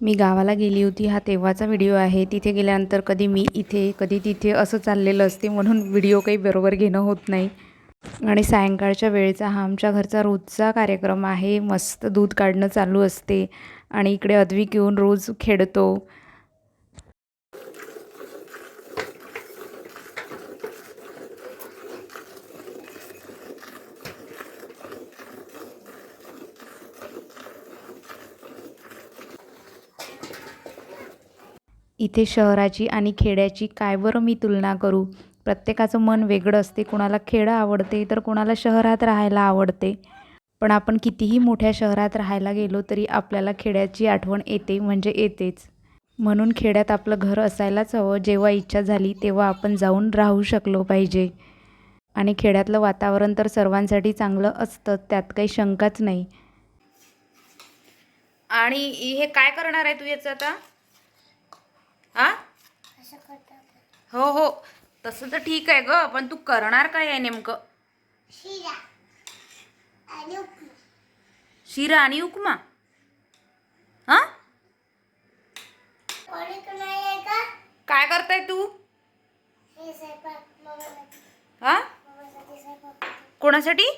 मी गावाला गेली होती, हा तेव्हाचा व्हिडिओ आहे। तिथे गेल्यानंतर कधी मी इथे कधी तिथे असं चाललेलं असते, म्हणून व्हिडिओ काही बरोबर घेणं होत नाही। आणि सायंकाळच्या वेळेचा हा आमच्या घरचा रोजचा कार्यक्रम आहे। मस्त दूध काढणं चालू असते आणि इकडे अद्विक येऊन रोज खेळतो। इथे शहराची आणि खेड्याची काय बरं मी तुलना करू। प्रत्येकाचं मन वेगळं असते, कुणाला खेडं आवडते तर कुणाला शहरात राहायला आवडते। पण आपण कितीही मोठ्या शहरात राहायला गेलो तरी आपल्याला खेड्याची आठवण येते म्हणजे येतेच। म्हणून खेड्यात आपलं घर असायलाच हवं, जेव्हा इच्छा झाली तेव्हा आपण जाऊन राहू शकलो पाहिजे। आणि खेड्यातलं वातावरण तर सर्वांसाठी चांगलं असतं, त्यात काही शंकाच नाही। आणि हे काय करणार आहे तू याचं आता? हा हो हो, तसं तर ठीक आहे ग, पण तू करणार काय आहे नेमकं? शिरा आणि उपमा? हा, काय करताय तू? हा, कोणासाठी?